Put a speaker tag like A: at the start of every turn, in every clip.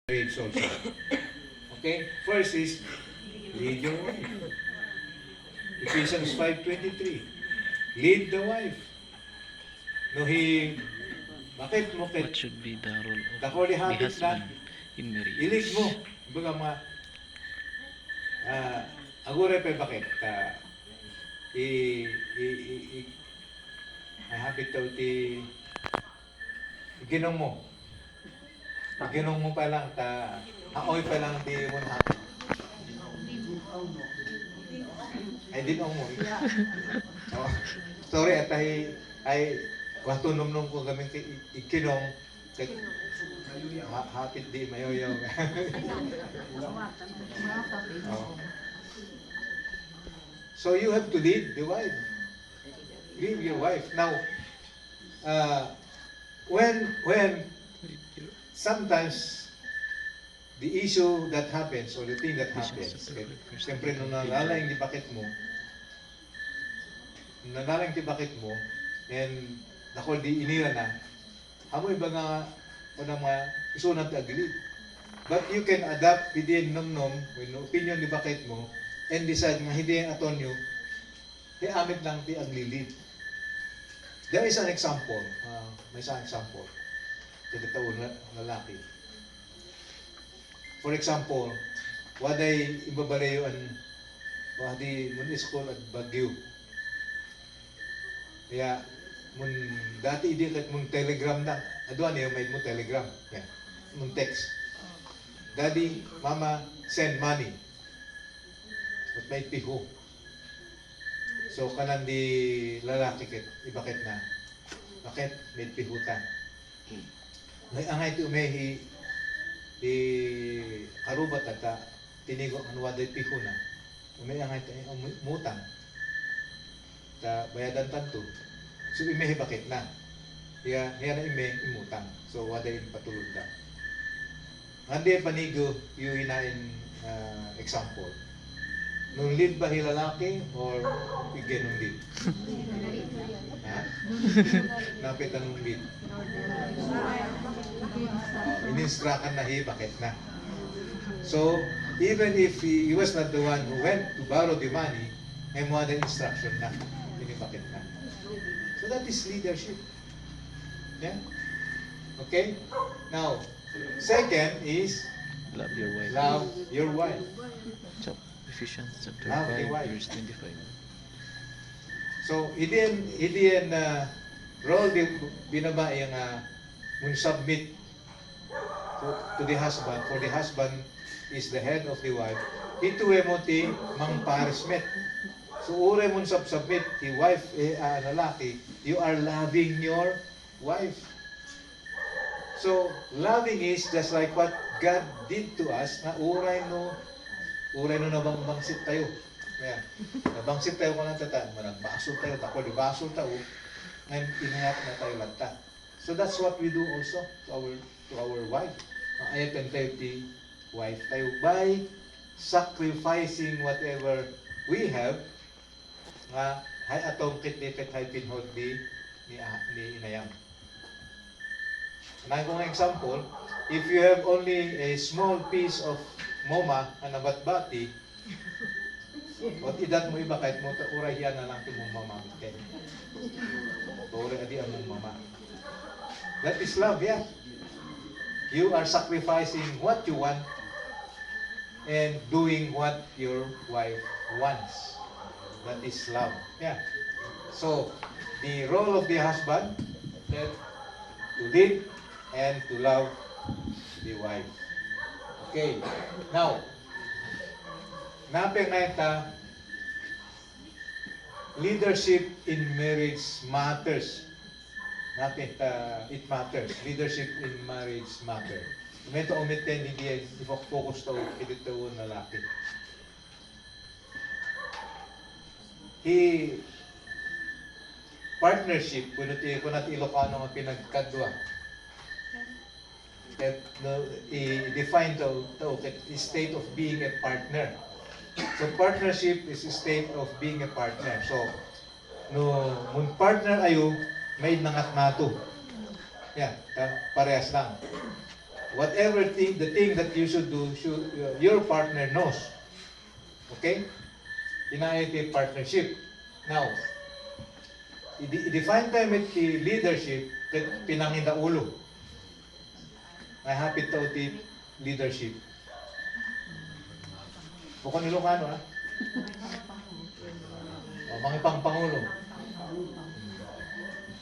A: marriage also. Okay? First is, lead your wife. Ephesians 5:23. Lead the wife. No, bakit mo
B: What should be the role of
A: Dakoli
B: the
A: habit
B: husband
A: na,
B: in
A: ilig mo.
B: marriage?
A: Baga agure pa bakit? I, i, i, i, habit daw iginong mo. Iginong mo pa lang, aoy pa lang di mo na habit. Ay, dinong mo. Oh, sorry, at ay watunom-nom ko kami ikinong hapit di mayoyaw. Oh. So you have to lead the wife. Lead your wife. Now, when sometimes the issue that happens or the thing that happens, siyempre nung nalalang di bakit mo, and nakol di inira na, amo iba nga mga isunat agilid. But you can adapt within nom when opinion di bakit mo, and decide nga hindi ang aton nyo, amit lang di ang lilid. There is an example, may isang example, katataon na lalaki. For example, waday ibabalayo wadi mun school at Baguio. Kaya mun dati idi kat mun telegram na, aduan niyo may mo telegram, yeah. Mun text. Daddy, mama, send money. At may piho. So kanan di lalaki kit ibakit na. Bakit may pihutan? May angay ti umehi di arubat at tinigo ang waday piho na. Umay angay ti mutang. Ta bayadan tanto. So imehi bakit na. Kaya na imutang. So waday patulog na. Andi panigo yung hinain example. Nung lead ba hilalaki or bigyan ng lead? Ha? Napit ang lead. Ininstrakan na bakit na. So, even if he was not the one who went to borrow the money, may mga instruction na. Bakit na. So that is leadership. Yeah? Okay? Now, second is
B: Love your wife.
A: love your wife.
B: Ephesians chapter
A: Love
B: 5
A: your wife.
B: verse 25.
A: So, hindi role di binabae yung mun submit to the husband. For the husband is the head of the wife. Ito mo ti mang parismet. So, ure mun submit ti wife lalaki, you are loving your wife. So, loving is just like what God did to us, na uray no nabangsit tayo. Kaya, nabangsit tayo kung natata, nagbasol tayo, tako di basol tayo, ngayon inangat na tayo lanta. So that's what we do also to our wife. Ayapan tayo ti wife tayo by sacrificing whatever we have, nga hay atong kitipit hay pinhod ni inayang. Nang kong example, if you have only a small piece of moma na nabatbati, at idat mo iba kahit mo uray yan na lang mong mamamit kayo. Uray adi ang mong mama. That is love, yeah. You are sacrificing what you want and doing what your wife wants. That is love, yeah. So, the role of the husband is to lead and to love the wife. Okay. Now, napeng na leadership in marriage matters. It matters. Leadership in marriage matters. Ito umiten hindi i-focus to edito na lalaki. Partnership, kung natin Ilocano ang pinagkadwa, i-define the state of being a partner. So partnership is a state of being a partner. So mun partner ayo may nangat nato. Yeah, parehas lang. whatever thing, the thing that you should do, your partner knows. Okay? Inaayos partnership. Now, i-define tayo with the leadership, pinangin na ulo. May hapit tao ti leadership. Bukod nilo ka, ano, ha? O, mga pangpangulo.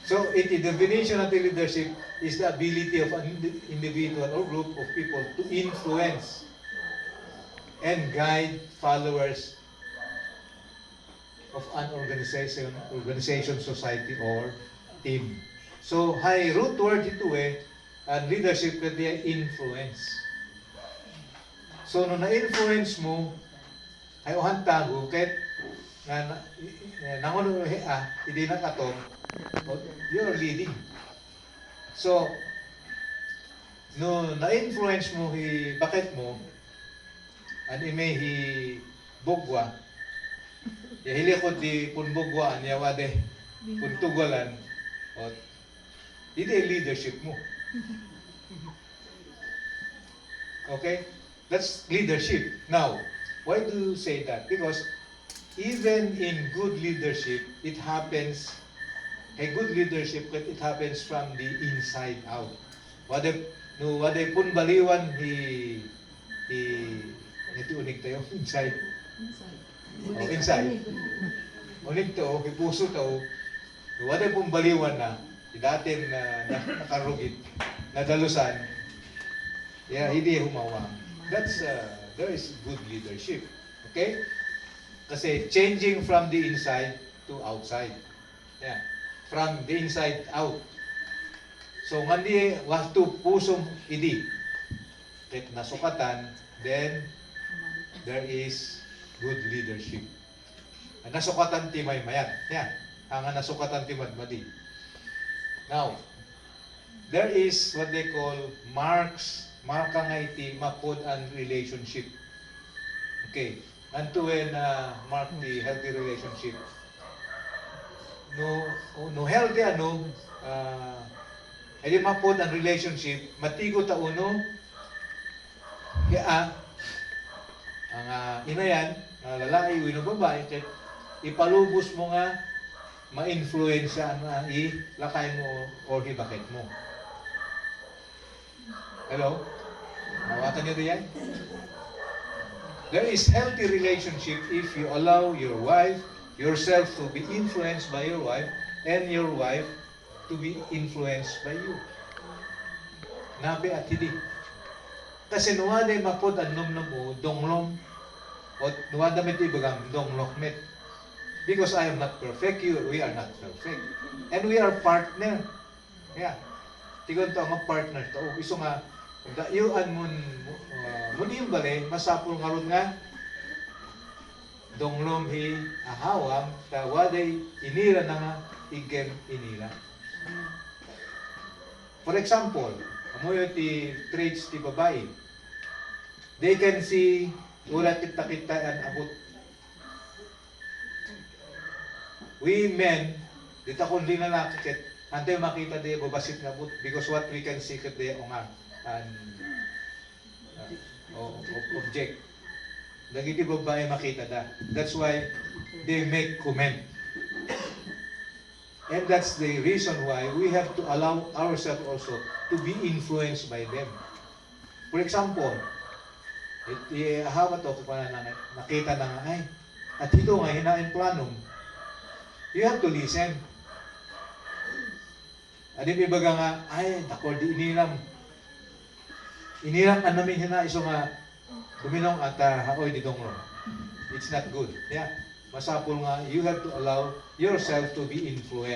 A: So, the definition of the leadership is the ability of an individual or group of people to influence and guide followers of an organization, society, or team. So, hay root word ito ang leadership kaya influence. So, nung na-influence mo, ay ohan tago, kahit nangulo, hindi na katong, you're leading. So, no na-influence mo, bakit mo, may bugwa, hilikod di punbugwa, wade puntugwalan, o, hindi leadership mo. Okay? That's leadership. Now, why do you say that? Because even in good leadership, it happens, a good leadership, it happens from the inside out. Wade pun baliwan ito unig tayo, inside. Oh, inside. Unig to, puso to, wade pun baliwan na, dating nakarugit, nadalusan, hindi humawa. That's, there is good leadership. Okay? Kasi changing from the inside to outside. Yeah. From the inside out. So, ngandi, waktu pusong idi. Kahit nasukatan, then, there is good leadership. Nasukatan ti may mayat. Yeah. Ang nasukatan ti madmadi. Now, there is what they call marka nga iti mapod ang relationship. Okay. Anto mark the healthy relationship. No healthy edi mapod ang relationship, matigo ta uno, kaya ang inayan, lalaki o babae, ipalubos mo nga ma-influensya ilakay mo o hibakit mo. Hello? Nawatan niyo diyan? There is healthy relationship if you allow your wife, yourself to be influenced by your wife, and your wife to be influenced by you. Nabi at hindi. Kasi nuwade mapod ang nom mo, donglom, o nuwada met ibagang donglokmet. Because I am not perfect, we are not perfect. And we are partner. Yeah. Tigon to ang partner to. Iso nga, dayuan muni yung bali, masapul nga ron nga, donglom hi ahawam, tawaday inira na nga, igem inira. For example, amoy ti traits ti babae. They can see, ulat kita ang abot. We men, dito kung di na nakikit, antay makita di babasit nga abot because what we can see kat di ang object. Dagiti babae makita da. That's why they make comment. And that's the reason why we have to allow ourselves also to be influenced by them. For example, hawa to kung nakita na nga, ay, at ito nga, hinain planong, you have to listen. Adim ibaga nga, ay, takor di iniram. Iniram namin hina, iso nga, duminong at haoy di dongro. It's not good. Yeah. Masapul nga, you have to allow yourself to be influenced.